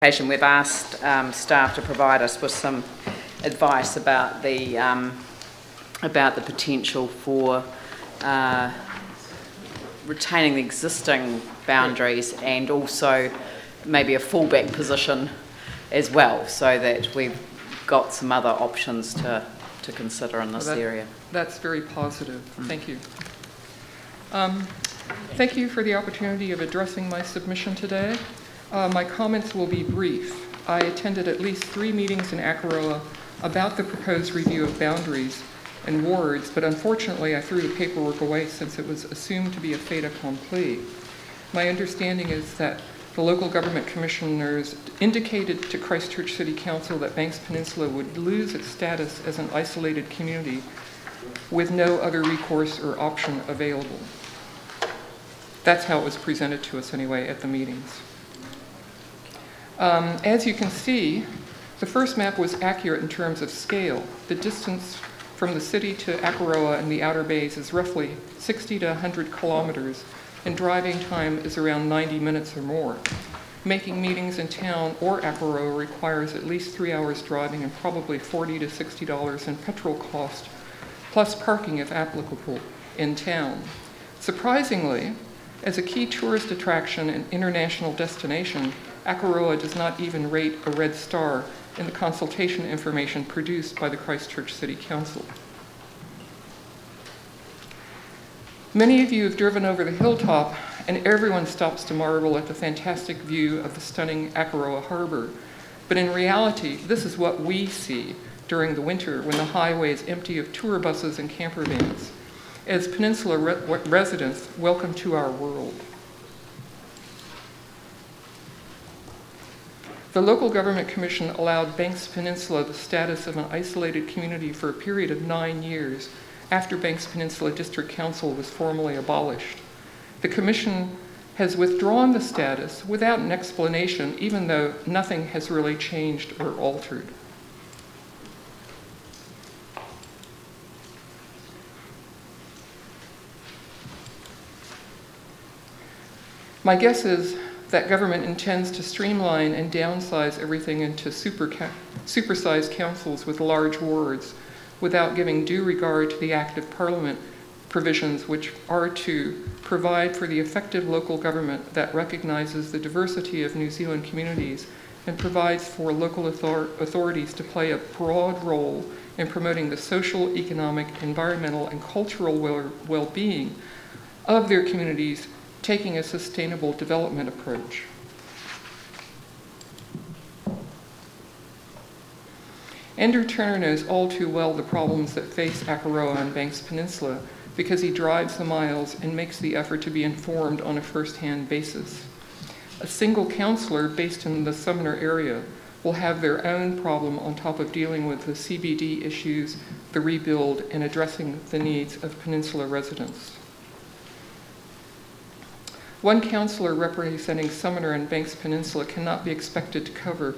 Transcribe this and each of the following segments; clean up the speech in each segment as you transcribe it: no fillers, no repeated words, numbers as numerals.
We've asked staff to provide us with some advice about the potential for retaining the existing boundaries and also maybe a fallback position as well, so that we've got some other options to consider in this area. That's very positive. Thank you. Thank you for the opportunity of addressing my submission today. My comments will be brief. I attended at least 3 meetings in Akaroa about the proposed review of boundaries and wards, but unfortunately I threw the paperwork away since it was assumed to be a fait accompli. My understanding is that the local government commissioners indicated to Christchurch City Council that Banks Peninsula would lose its status as an isolated community with no other recourse or option available. That's how it was presented to us anyway at the meetings. As you can see, the first map was accurate in terms of scale. The distance from the city to Akaroa and the Outer Bays is roughly 60 to 100 kilometers, and driving time is around 90 minutes or more. Making meetings in town or Akaroa requires at least 3 hours driving and probably $40 to $60 in petrol cost, plus parking if applicable in town. Surprisingly, as a key tourist attraction and international destination, Akaroa does not even rate a red star in the consultation information produced by the Christchurch City Council. Many of you have driven over the hilltop, and everyone stops to marvel at the fantastic view of the stunning Akaroa Harbor. But in reality, this is what we see during the winter when the highway is empty of tour buses and camper vans. As Peninsula residents, welcome to our world. The Local Government Commission allowed Banks Peninsula the status of an isolated community for a period of 9 years after Banks Peninsula District Council was formally abolished. The Commission has withdrawn the status without an explanation, even though nothing has really changed or altered. My guess is that government intends to streamline and downsize everything into supersized councils with large wards without giving due regard to the Act of Parliament provisions, which are to provide for the effective local government that recognizes the diversity of New Zealand communities and provides for local authorities to play a broad role in promoting the social, economic, environmental, and cultural well-being of their communities, taking a sustainable development approach. Andrew Turner knows all too well the problems that face Akaroa and Banks Peninsula because he drives the miles and makes the effort to be informed on a first-hand basis. A single councillor based in the Sumner area will have their own problem on top of dealing with the CBD issues, the rebuild, and addressing the needs of Peninsula residents. One councillor representing Sumner and Banks Peninsula cannot be expected to cover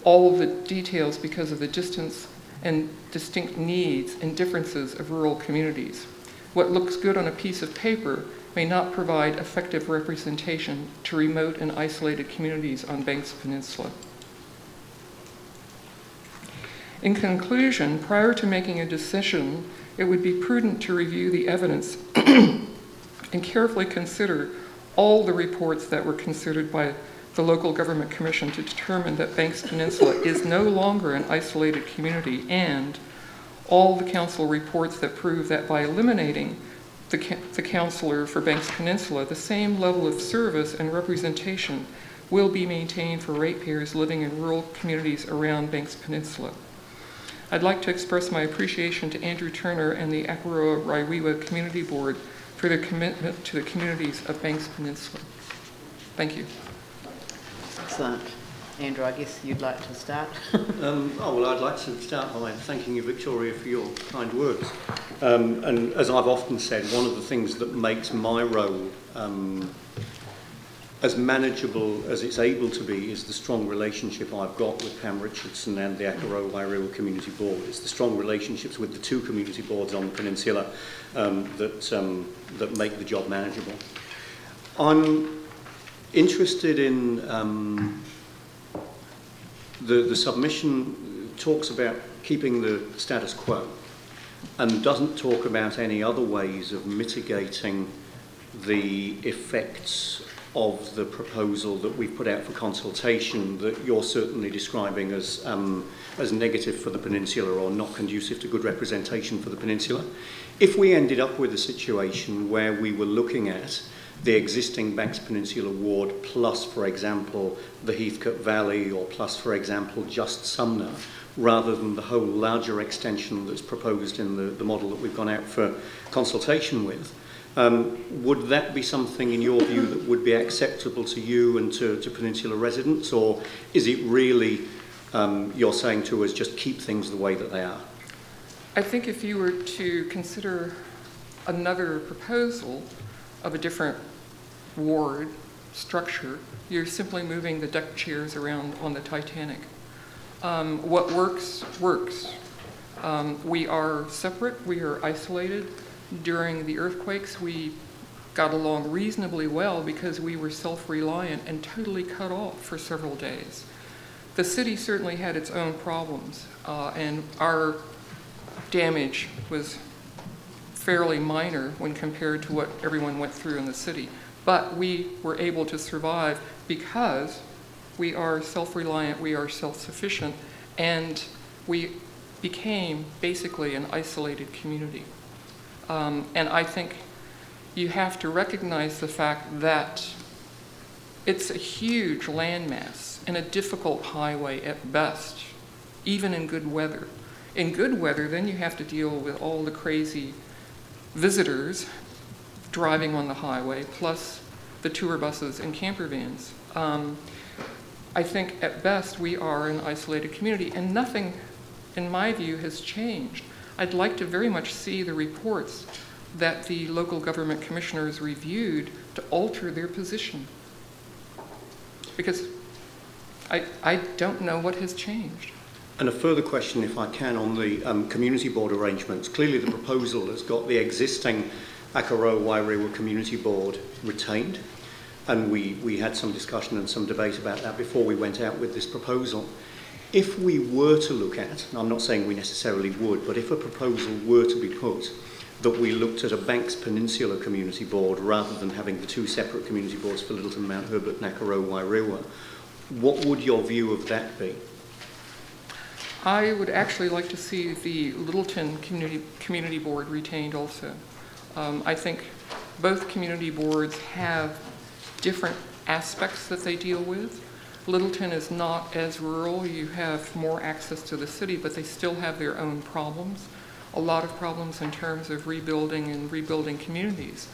all of the details because of the distance and distinct needs and differences of rural communities. What looks good on a piece of paper may not provide effective representation to remote and isolated communities on Banks Peninsula. In conclusion, prior to making a decision, it would be prudent to review the evidence and carefully consider all the reports that were considered by the Local Government Commission to determine that Banks Peninsula is no longer an isolated community, and all the council reports that prove that by eliminating the councillor for Banks Peninsula, the same level of service and representation will be maintained for ratepayers living in rural communities around Banks Peninsula. I'd like to express my appreciation to Andrew Turner and the Akaroa Raiwiwa Community Board for their commitment to the communities of Banks Peninsula. Thank you. Excellent. Andrew, I guess you'd like to start. Well, I'd like to start by thanking you, Victoria, for your kind words. And as I've often said, one of the things that makes my role as manageable as it's able to be is the strong relationship I've got with Pam Richardson and the Akaroa Wairewa Community Board. It's the strong relationships with the 2 community boards on the peninsula that make the job manageable. I'm interested in the submission talks about keeping the status quo and doesn't talk about any other ways of mitigating the effects of the proposal that we've put out for consultation that you're certainly describing as negative for the peninsula or not conducive to good representation for the peninsula. If we ended up with a situation where we were looking at the existing Banks Peninsula ward plus, for example, the Heathcote Valley or plus, for example, just Sumner, rather than the whole larger extension that's proposed in the model that we've gone out for consultation with, would that be something, in your view, that would be acceptable to you and to Peninsula residents, or is it really, you're saying to us, just keep things the way that they are? I think if you were to consider another proposal of a different ward structure, you're simply moving the deck chairs around on the Titanic. What works, works. We are separate, we are isolated. During the earthquakes, we got along reasonably well because we were self-reliant and totally cut off for several days. The city certainly had its own problems, and our damage was fairly minor when compared to what everyone went through in the city. But we were able to survive because we are self-reliant, we are self-sufficient, and we became basically an isolated community. And I think you have to recognize the fact that it's a huge landmass and a difficult highway at best, even in good weather. In good weather, then you have to deal with all the crazy visitors driving on the highway, plus the tour buses and camper vans. I think at best we are an isolated community, and nothing, in my view, has changed. I'd like to very much see the reports that the local government commissioners reviewed to alter their position, because I don't know what has changed. And a further question, if I can, on the community board arrangements. Clearly the proposal has got the existing Akaroa Wairewa Community Board retained, and we had some discussion and some debate about that before we went out with this proposal. If we were to look at, and I'm not saying we necessarily would, but if a proposal were to be put that we looked at a Banks Peninsula Community Board rather than having the two separate community boards for Littleton, Mount Herbert and Akaroa Wairewa, what would your view of that be? I would actually like to see the Littleton Community Board retained also. I think both community boards have different aspects that they deal with. Littleton is not as rural. You have more access to the city, but they still have their own problems. A lot of problems in terms of rebuilding and rebuilding communities.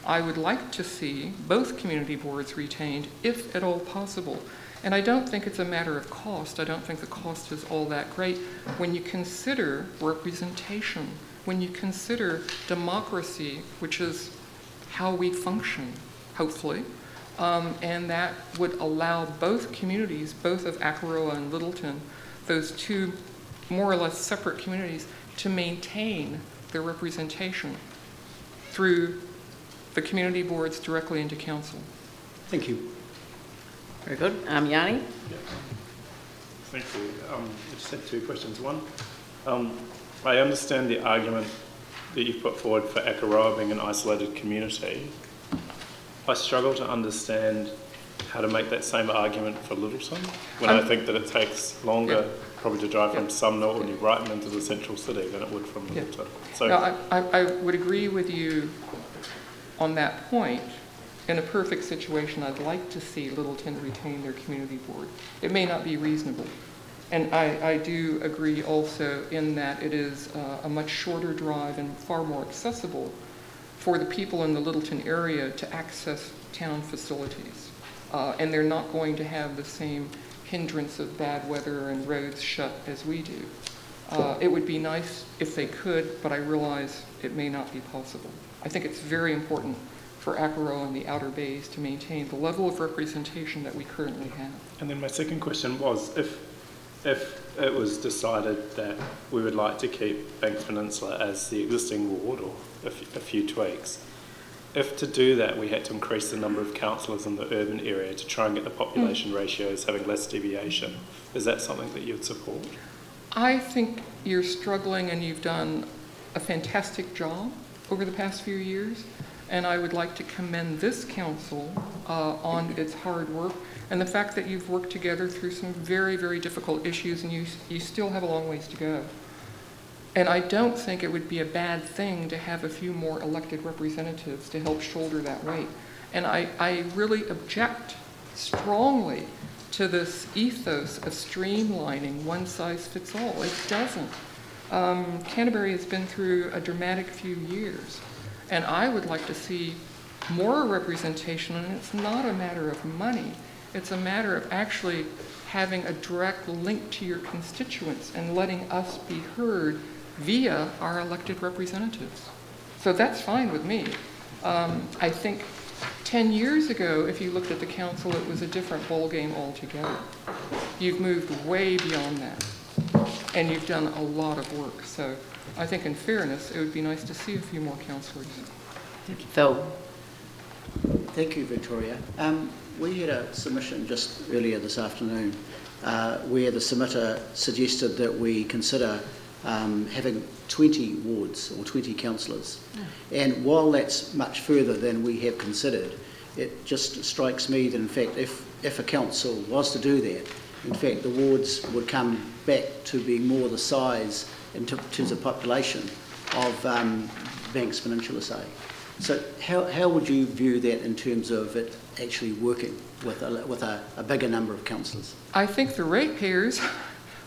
I would like to see both community boards retained, if at all possible. And I don't think it's a matter of cost. I don't think the cost is all that great. When you consider representation, when you consider democracy, which is how we function, hopefully, and that would allow both communities, both of Akaroa and Littleton, those two more or less separate communities, to maintain their representation through the community boards directly into council. Thank you. Very good. Yanni? Yeah. Thank you. I just had two questions. One, I understand the argument that you've put forward for Akaroa being an isolated community. I struggle to understand how to make that same argument for Littleton when I think that it takes longer probably to drive from Sumner or New Brighton into the central city than it would from Littleton. So no, I would agree with you on that point. In a perfect situation, I'd like to see Littleton retain their community board. It may not be reasonable. And I do agree also in that it is a much shorter drive and far more accessible for the people in the Littleton area to access town facilities. And they're not going to have the same hindrance of bad weather and roads shut as we do. It would be nice if they could, but I realize it may not be possible. I think it's very important for Akaroa and the Outer Bays to maintain the level of representation that we currently have. And then my second question was, if it was decided that we would like to keep Banks Peninsula as the existing ward or a few tweaks, if to do that we had to increase the number of councillors in the urban area to try and get the population ratios having less deviation, is that something that you'd support? I think you're struggling, and you've done a fantastic job over the past few years, and I would like to commend this council on its hard work and the fact that you've worked together through some very, very difficult issues, and you still have a long ways to go. And I don't think it would be a bad thing to have a few more elected representatives to help shoulder that weight. And I really object strongly to this ethos of streamlining, one size fits all. It doesn't. Canterbury has been through a dramatic few years, and I would like to see more representation, and it's not a matter of money. It's a matter of actually having a direct link to your constituents and letting us be heard via our elected representatives. So that's fine with me. I think 10 years ago, if you looked at the council, it was a different ballgame altogether. You've moved way beyond that, and you've done a lot of work. So I think in fairness, it would be nice to see a few more councillors. Phil. Thank you, Victoria. We had a submission just earlier this afternoon where the submitter suggested that we consider having 20 wards or 20 councillors. And while that's much further than we have considered, it just strikes me that in fact if a council was to do that, in fact the wards would come back to being more the size in terms of population of Banks Peninsula, say. So how would you view that in terms of it actually working with a bigger number of councillors? I think the ratepayers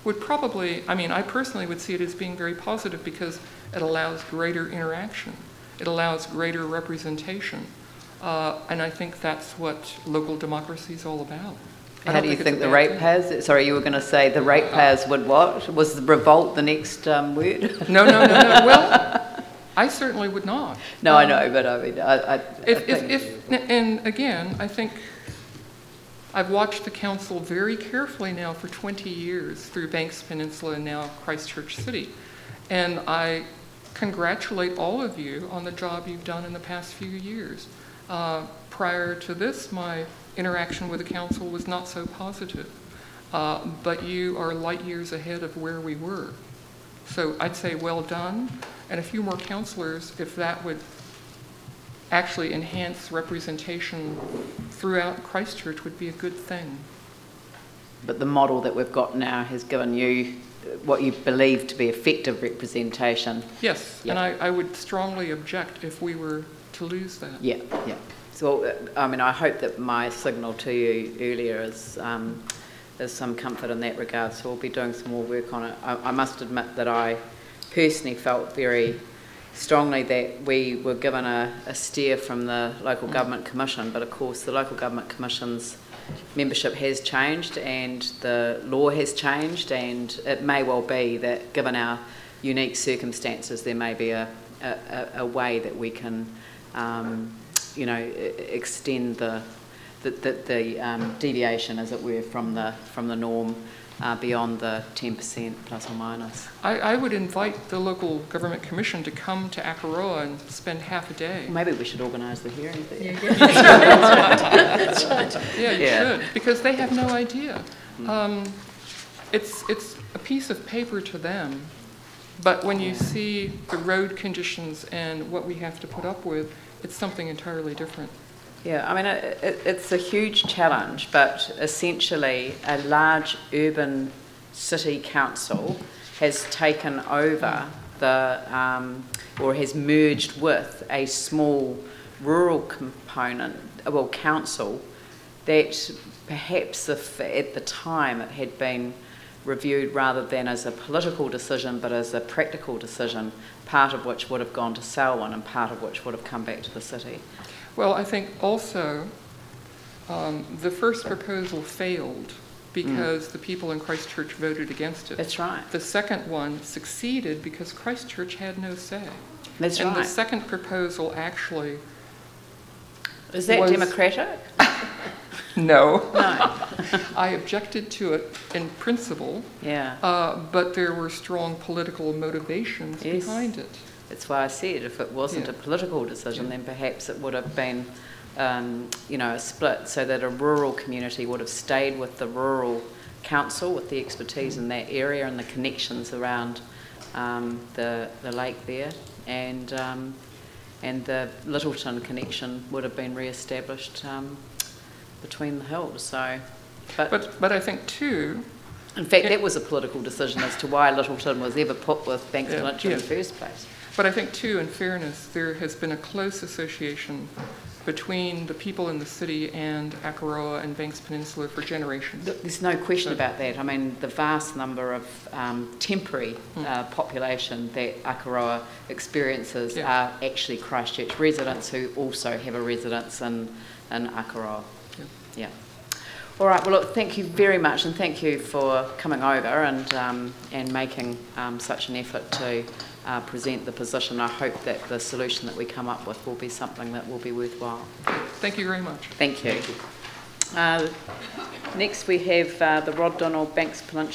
would probably, I personally would see it as being very positive because it allows greater interaction. It allows greater representation. And I think that's what local democracy is all about. How do you think the ratepayers, sorry, you were going to say the ratepayers would what? Was revolt the next word? No. Well, I certainly would not. No, I know, but I mean, and again, I think I've watched the council very carefully now for 20 years through Banks Peninsula and now Christchurch City. And I congratulate all of you on the job you've done in the past few years. Prior to this, my interaction with the council was not so positive. But you are light years ahead of where we were. So I'd say well done. And a few more councillors, if that would actually enhance representation throughout Christchurch, would be a good thing. But the model that we've got now has given you what you believe to be effective representation. Yes, yep. And I would strongly object if we were to lose that. Yeah. So, I hope that my signal to you earlier is some comfort in that regard, so we'll be doing some more work on it. I must admit that I personally felt very strongly that we were given a steer from the Local Government Commission, but of course the Local Government Commission's membership has changed and the law has changed, and it may well be that given our unique circumstances there may be a way that we can extend the deviation, as it were, from the norm beyond the 10% plus or minus. I would invite the Local Government Commission to come to Akaroa and spend half a day. Maybe we should organise the hearing there. That's right. Yeah, you should, because they have no idea. It's a piece of paper to them, but when you see the road conditions and what we have to put up with, it's something entirely different. Yeah, it's a huge challenge, but essentially a large urban city council has taken over or has merged with a small rural council that perhaps if at the time it had been reviewed rather than as a political decision but as a practical decision, part of which would have gone to Selwyn and part of which would have come back to the city. Well, I think also the first proposal failed because the people in Christchurch voted against it. That's right. The second one succeeded because Christchurch had no say. That's right. And the second proposal actually... Is that democratic? No. I objected to it in principle, but there were strong political motivations behind it. That's why I said if it wasn't Yeah. a political decision, Yeah. then perhaps it would have been, you know, a split, so that a rural community would have stayed with the rural council with the expertise in that area and the connections around the lake there, and the Littleton connection would have been re-established between the hills. So, But I think too, in fact, that was a political decision as to why Littleton was ever put with Banks Peninsula in the first place. but I think too, in fairness, there has been a close association between the people in the city and Akaroa and Banks Peninsula for generations. There's no question about that. I mean, the vast number of temporary population that Akaroa experiences are actually Christchurch residents who also have a residence in Akaroa. Yeah. All right, well, look, thank you very much, and thank you for coming over and making such an effort to present the position. I hope that the solution that we come up with will be something that will be worthwhile. Thank you very much. Thank you. Next we have the Rod Donald Banks Peninsula